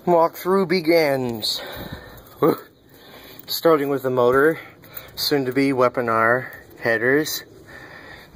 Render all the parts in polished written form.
Walkthrough begins. Woo. Starting with the motor, soon to be Weapon R headers,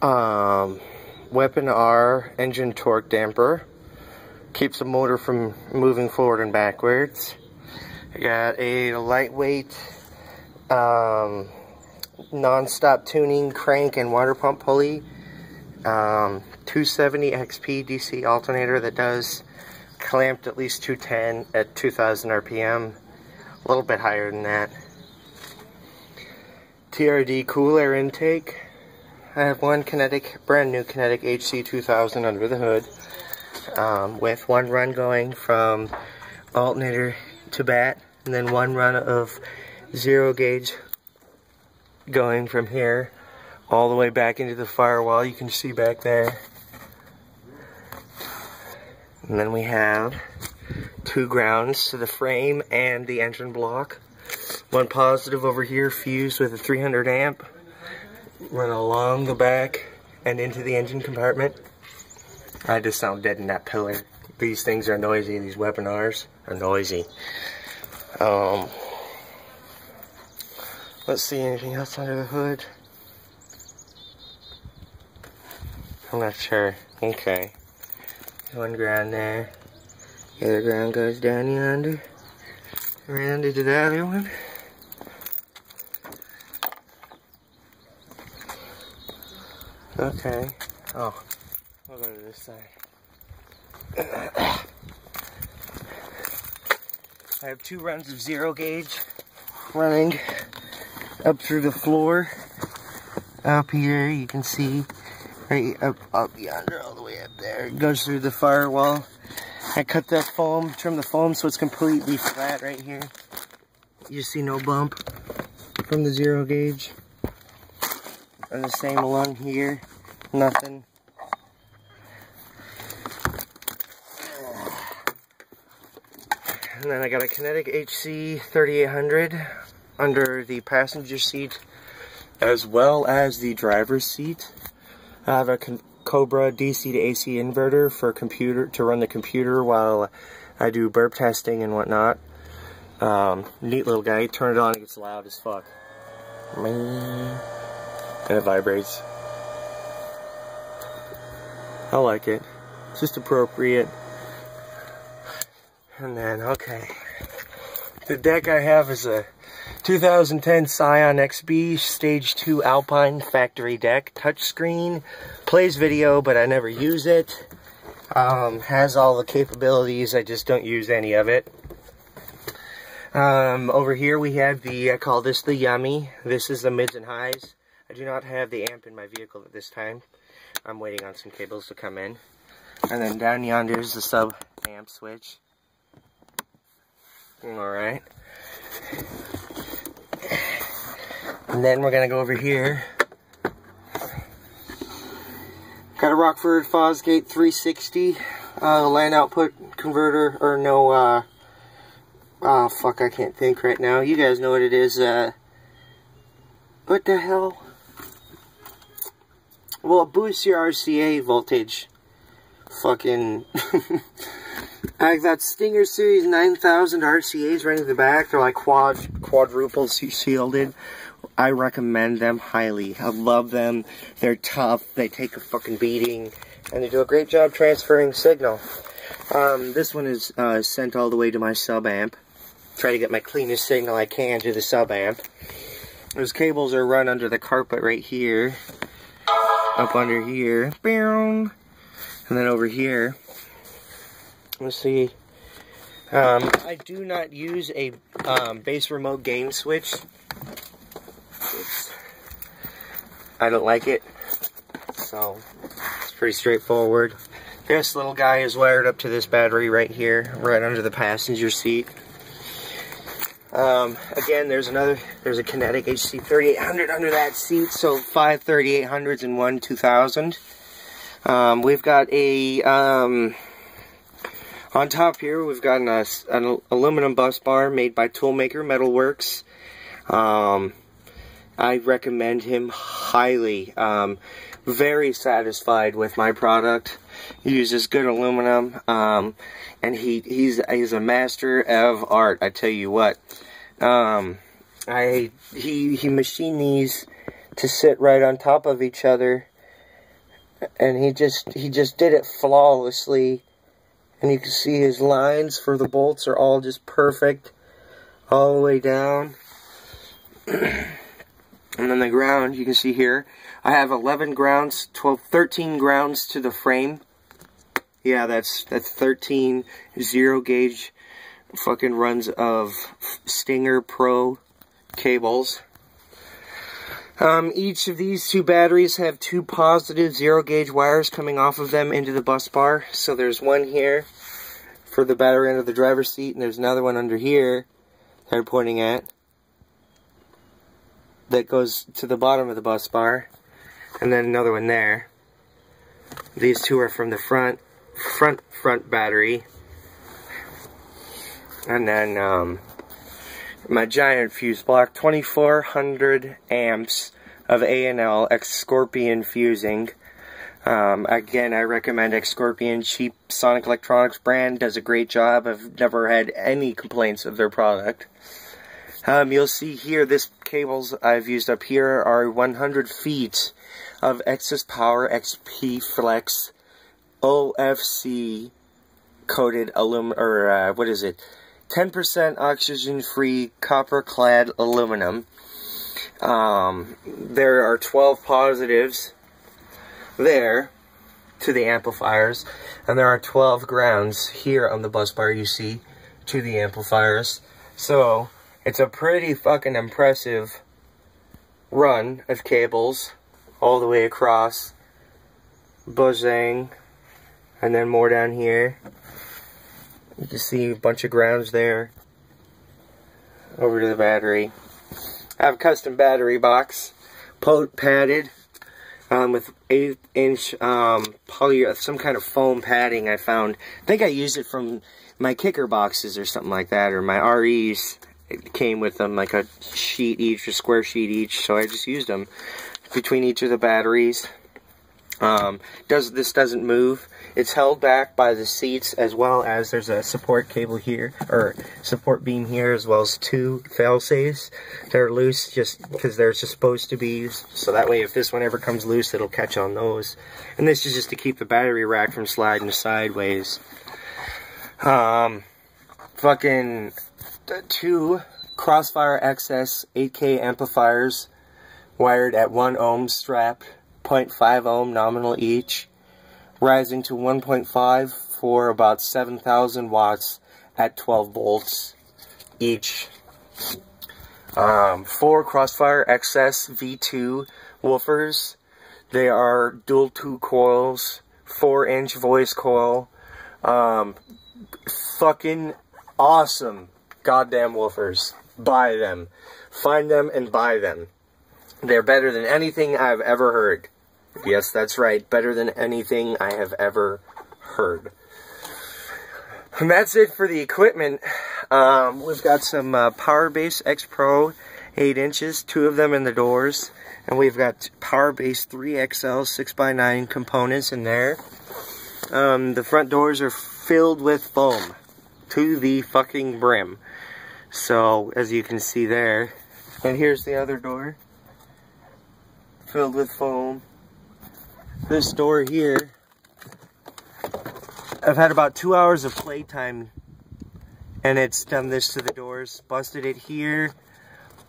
Weapon R engine torque damper, keeps the motor from moving forward and backwards. I got a lightweight non-stop tuning crank and water pump pulley, 270 XP DC alternator that does clamped at least 210 at 2000 RPM, a little bit higher than that. TRD cool air intake. I have one brand new Kinetic HC2000 under the hood, with one run going from alternator to bat, and then one run of zero gauge going from here all the way back into the firewall. You can see back there. And then we have two grounds to the frame and the engine block. One positive over here fused with a 300 amp. Run along the back and into the engine compartment. I just sound dead in that pillar. These things are noisy. These Weapon Rs are noisy. Let's see, anything else under the hood? I'm not sure. Okay. One ground there. The other ground goes down yonder. Around into the other one. Okay. Oh, I'll go to this side. I have two runs of zero gauge running up through the floor. Up here, you can see right up yonder, all the way up there. It goes through the firewall. I cut that foam, trim the foam so it's completely flat right here. You see no bump from the zero gauge. And the same along here, nothing. And then I got a Kinetic HC 3800 under the passenger seat as well as the driver's seat. I have a Cobra DC to AC inverter for to run the computer while I do burp testing and whatnot. Neat little guy. Turn it on, it gets loud as fuck. And it vibrates. I like it. It's just appropriate. And then, okay. The deck I have is a 2010 Scion XB Stage 2 Alpine factory deck. Touchscreen. Plays video, but I never use it. Has all the capabilities, I just don't use any of it. Over here we have I call this the Yummy. This is the mids and highs. I do not have the amp in my vehicle at this time. I'm waiting on some cables to come in. And then down yonder is the sub amp switch. Alright. And then we're going to go over here. Got a Rockford Fosgate 360 LAN output converter, or no, oh fuck, I can't think right now. You guys know what it is. What the hell? Well, it boosts your RCA voltage. Fucking... I got Stinger Series 9000 RCAs right in the back. They're like quadruple shielded. I recommend them highly. I love them. They're tough. They take a fucking beating. And they do a great job transferring signal. This one is sent all the way to my sub amp. Try to get my cleanest signal I can to the sub amp. Those cables are run under the carpet right here. Up under here. And then over here. Let's see. I do not use a base remote gain switch. I don't like it. So, it's pretty straightforward. This little guy is wired up to this battery right here, right under the passenger seat. Again, there's a Kinetic HC 3800 under that seat, so 5 3800s and one 2000. We've got a, on top here, we've got an aluminum bus bar made by Toolmaker Metalworks. I recommend him highly. Very satisfied with my product. He uses good aluminum, and he's a master of art. I tell you what. He machined these to sit right on top of each other, and he just did it flawlessly. And you can see his lines for the bolts are all just perfect, all the way down. And then the ground, you can see here, I have 11 grounds, 13 grounds to the frame. Yeah, that's 13 0 gauge fucking runs of Stinger Pro cables. Each of these two batteries have two positive 0 gauge wires coming off of them into the bus bar. So there's one here for the battery under the driver's seat, and there's another one under here they're pointing at that goes to the bottom of the bus bar, and then another one there. These two are from the front battery, and then my giant fuse block, 2400 amps of A&L X-Scorpion fusing. Again, I recommend X-Scorpion, cheap Sonic Electronics brand, does a great job. I've never had any complaints of their product. You'll see here, this cables I've used up here are 100 feet of Excess Power XP Flex OFC coated aluminum, or what is it? 10% oxygen-free copper-clad aluminum. There are 12 positives there to the amplifiers, and there are 12 grounds here on the bus bar, you see, to the amplifiers. So it's a pretty fucking impressive run of cables all the way across. Buzzing, and then more down here. You can see a bunch of grounds there over to the battery. I have a custom battery box, padded with 8-inch some kind of foam padding I found. I think I used it from my kicker boxes or something like that, or my REs. It came with them like a sheet each, a square sheet each, so I just used them between each of the batteries. This doesn't move. It's held back by the seats, as well as there's a support cable here, or support beam here, as well as two fail safes that are loose just because they're supposed to be, so that way if this one ever comes loose, it'll catch on those. And this is just to keep the battery rack from sliding sideways. Fucking two Crossfire XS 8K amplifiers wired at 1 ohm strap, 0.5 ohm nominal each, rising to 1.5 for about 7,000 watts at 12 volts each. 4 Crossfire XS V2 woofers. They are dual 2 coils, 4-inch voice coil. Fucking awesome goddamn woofers. Buy them. Find them and buy them. They're better than anything I've ever heard. Yes, that's right. Better than anything I have ever heard. And that's it for the equipment. We've got some Powerbase X Pro 8 inches, 2 of them in the doors. And we've got Powerbase 3XL 6x9 components in there. The front doors are filled with foam to the fucking brim. So, as you can see there. And here's the other door, filled with foam. This door here, I've had about 2 hours of playtime, and it's done this to the doors. Busted it here,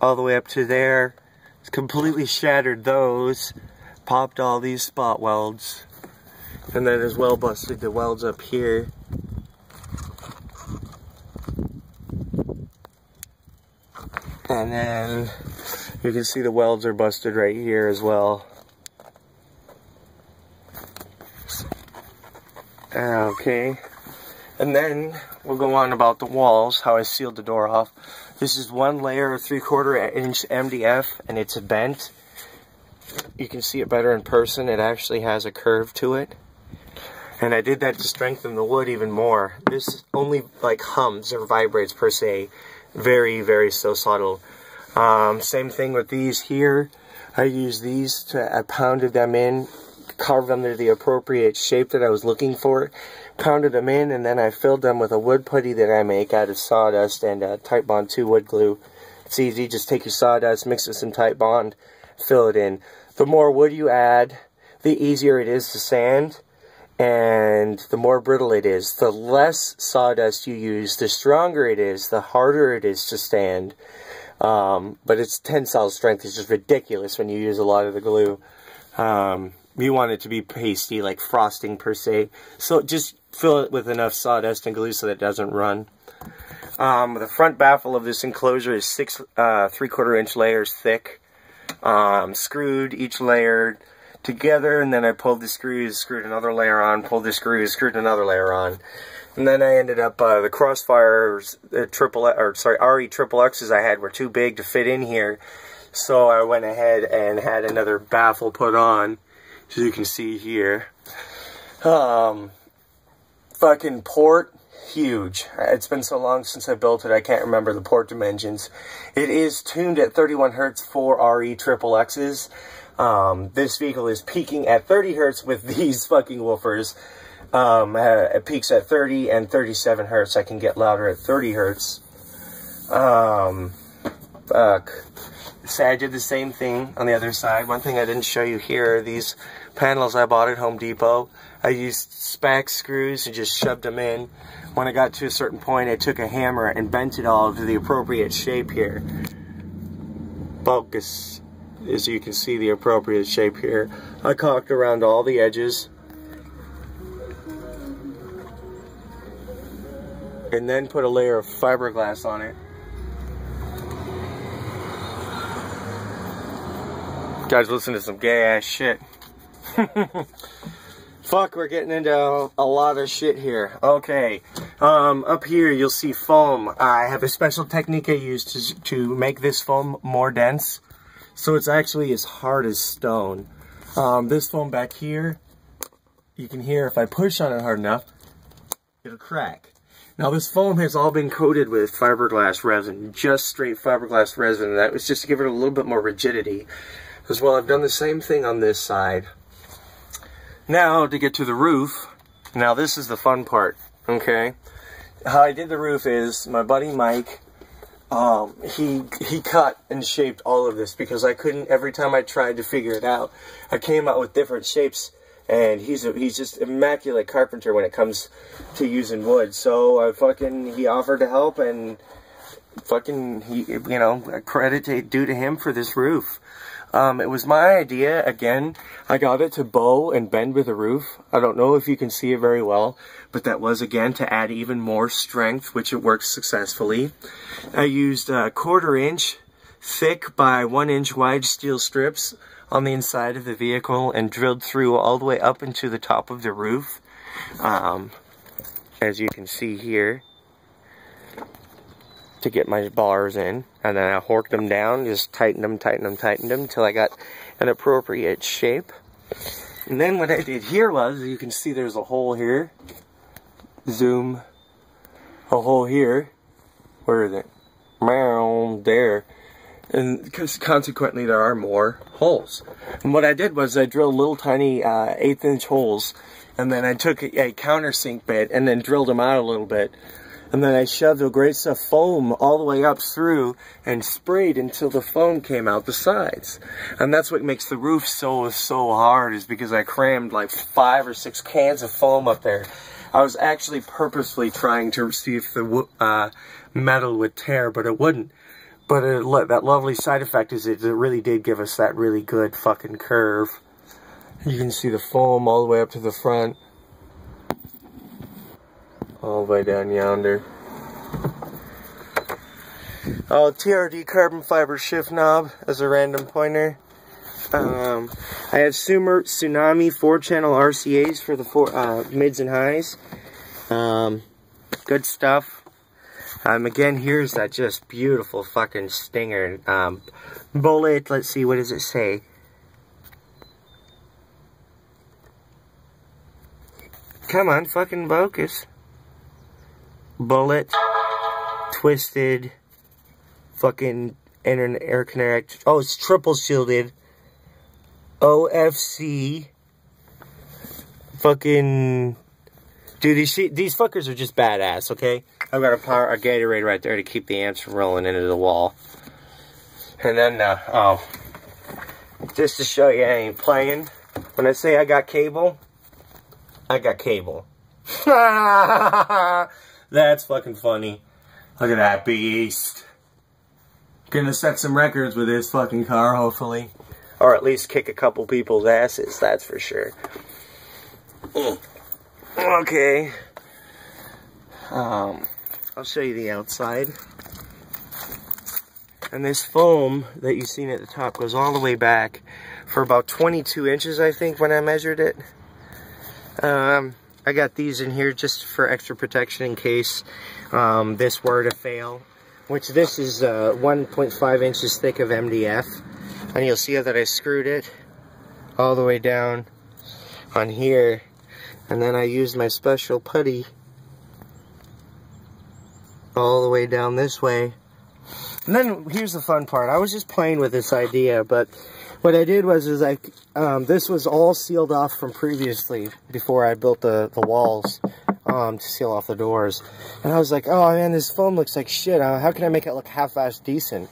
all the way up to there. It's completely shattered those. Popped all these spot welds. And then as well busted the welds up here. And then you can see the welds are busted right here as well. Okay. And then we'll go on about the walls, how I sealed the door off. This is 1 layer of 3/4 inch MDF, and it's bent. You can see it better in person. It actually has a curve to it. And I did that to strengthen the wood even more. This only like hums or vibrates per se. Very, very so subtle. Same thing with these here. I used these I pounded them in carved them to the appropriate shape that I was looking for, pounded them in, and then I filled them with a wood putty that I make out of sawdust and Titebond 2 wood glue. It's easy, just take your sawdust, mix it with some Titebond, fill it in. The more wood you add, the easier it is to sand, and the more brittle it is. The less sawdust you use, the stronger it is, the harder it is to sand. But its tensile strength is just ridiculous when you use a lot of the glue. You want it to be pasty, like frosting per se. So just fill it with enough sawdust and glue so that it doesn't run. The front baffle of this enclosure is 6 3/4 inch layers thick. Screwed, each layer together, and then I pulled the screws, screwed another layer on, pulled the screws, screwed another layer on. And then I ended up, the crossfires, RE triple X's I had were too big to fit in here. So I went ahead and had another baffle put on, as you can see here. Fucking port, huge. It's been so long since I built it, I can't remember the port dimensions. It is tuned at 31 Hertz for RE triple X's. This vehicle is peaking at 30 Hertz with these fucking woofers. It peaks at 30 and 37 Hertz. I can get louder at 30 Hertz. Fuck. So I did the same thing on the other side. One thing I didn't show you here are these panels I bought at Home Depot. I used spack screws and just shoved them in. When I got to a certain point, I took a hammer and bent it all to the appropriate shape here. Focus. As you can see, the appropriate shape here. I caulked around all the edges. And then put a layer of fiberglass on it. Guys, listen to some gay ass shit. Fuck, we're getting into a lot of shit here. Okay, up here you'll see foam. I have a special technique I use to make this foam more dense. So it's actually as hard as stone. This foam back here, you can hear if I push on it hard enough, it'll crack. Now this foam has all been coated with fiberglass resin, just straight fiberglass resin, and that was just to give it a little bit more rigidity. As well, I've done the same thing on this side. Now, to get to the roof, now this is the fun part, okay? How I did the roof is, my buddy Mike, he cut and shaped all of this because I couldn't, every time I tried to figure it out, I came out with different shapes, and he's just immaculate carpenter when it comes to using wood. So he offered to help, and credit due to him for this roof. It was my idea, again, I got it to bow and bend with the roof. I don't know if you can see it very well, but that was, again, to add even more strength, which it worked successfully. I used 1/4 inch thick by 1 inch wide steel strips on the inside of the vehicle and drilled through all the way up into the top of the roof, as you can see here, to get my bars in. And then I horked them down, just tightened them until I got an appropriate shape. And then what I did here was, you can see there's a hole here. Zoom. A hole here. Where is it? There. And consequently there are more holes. And what I did was I drilled little tiny 1/8 inch holes, and then I took a countersink bit and then drilled them out a little bit. And then I shoved a great stuff foam all the way up through and sprayed until the foam came out the sides. And that's what makes the roof so hard, is because I crammed like 5 or 6 cans of foam up there. I was actually purposely trying to see if the metal would tear, but it wouldn't. But that lovely side effect is it really did give us that really good fucking curve. You can see the foam all the way up to the front. All the way down yonder. Oh, TRD carbon fiber shift knob as a random pointer. I have Tsunami 4-channel RCAs for the mids and highs. Good stuff. Again, here's that just beautiful fucking Stinger bullet. Let's see, what does it say? Come on, fucking focus. Bullet, twisted, fucking air connect. Oh, it's triple shielded. OFC Fucking... Dude, these fuckers are just badass, okay? I've got a Gatorade right there to keep the amps from rolling into the wall. And then, just to show you I ain't playing, when I say I got cable, I got cable. That's fucking funny. Look at that beast. Gonna set some records with this fucking car, hopefully. Or at least kick a couple people's asses, that's for sure. Okay. I'll show you the outside. And this foam that you've seen at the top goes all the way back for about 22 inches, I think, when I measured it. I got these in here just for extra protection in case this were to fail. Which this is 1.5 inches thick of MDF. And you'll see that I screwed it all the way down on here. And then I used my special putty all the way down this way. And then here's the fun part. I was just playing with this idea, but what I did was this was all sealed off from previously before I built the walls to seal off the doors. And I was like, oh man, this foam looks like shit. How can I make it look half-assed decent?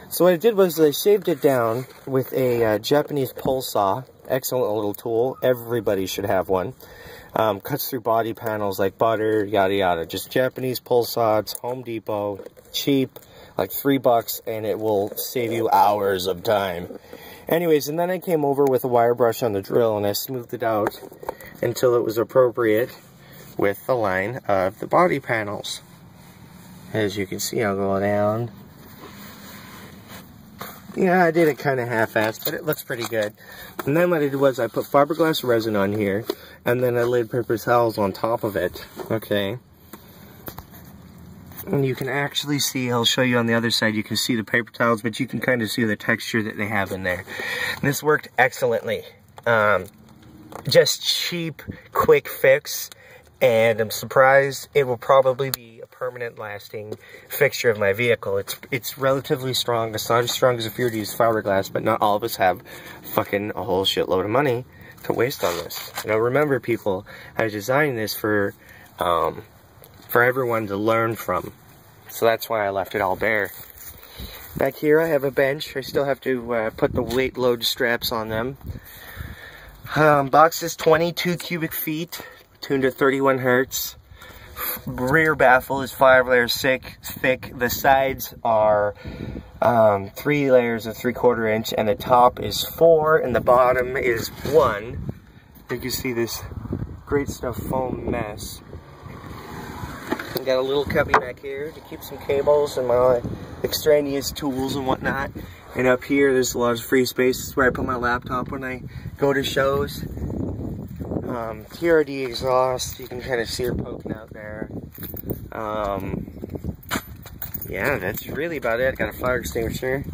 So what I did was I shaved it down with a Japanese pole saw. Excellent little tool. Everybody should have one. Cuts through body panels like butter, yada yada. Just Japanese pole saw. It's Home Depot. Cheap. Like $3, and it will save you hours of time. Anyways, and then I came over with a wire brush on the drill, and I smoothed it out until it was appropriate with the line of the body panels. As you can see, I'll go down. Yeah, I did it kind of half-assed, but it looks pretty good. And then what I did was I put fiberglass resin on here, and then I laid paper towels on top of it. Okay. And you can actually see, I'll show you on the other side, you can see the paper towels, but you can kind of see the texture that they have in there. And this worked excellently. Just cheap, quick fix, and I'm surprised it will probably be a permanent lasting fixture of my vehicle. It's relatively strong. It's not as strong as if you were to use fiberglass, but not all of us have fucking a whole shitload of money to waste on this. Now remember, people, I designed this for everyone to learn from. So that's why I left it all bare. Back here I have a bench. I still have to put the weight load straps on them. Box is 22 cubic feet, tuned at 31 hertz. Rear baffle is 5 layers thick. The sides are 3 layers of 3/4 inch, and the top is 4, and the bottom is 1. You can see this great stuff foam mess. And got a little cubby back here to keep some cables and my extraneous tools and whatnot. And up here, there's a lot of free space. This is where I put my laptop when I go to shows. TRD exhaust, you can kind of see her poking out there. Yeah, that's really about it. I got a fire extinguisher.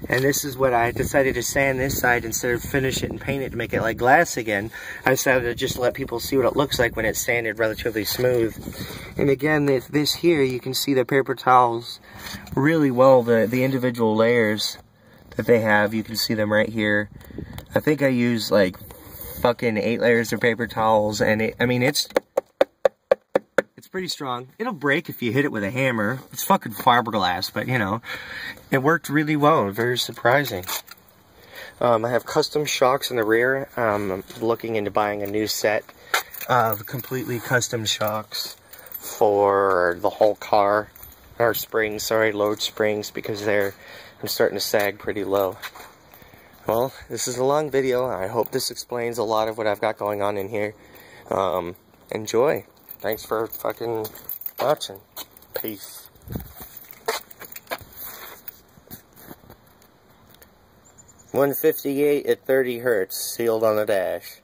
And this is what I decided to sand this side instead of finish it and paint it to make it like glass again. I decided to just let people see what it looks like when it's sanded relatively smooth. And again, this here, you can see the paper towels really well, the individual layers that they have. You can see them right here. I think I used like fucking 8 layers of paper towels, and I mean, it's pretty strong. It'll break if you hit it with a hammer. It's fucking fiberglass, but you know, it worked really well. Very surprising. I have custom shocks in the rear. I'm looking into buying a new set of completely custom shocks for the whole car. Or springs, sorry, load springs, because I'm starting to sag pretty low. Well, this is a long video. I hope this explains a lot of what I've got going on in here. Enjoy. Thanks for fucking watching. Peace. 158 at 30 hertz, sealed on the dash.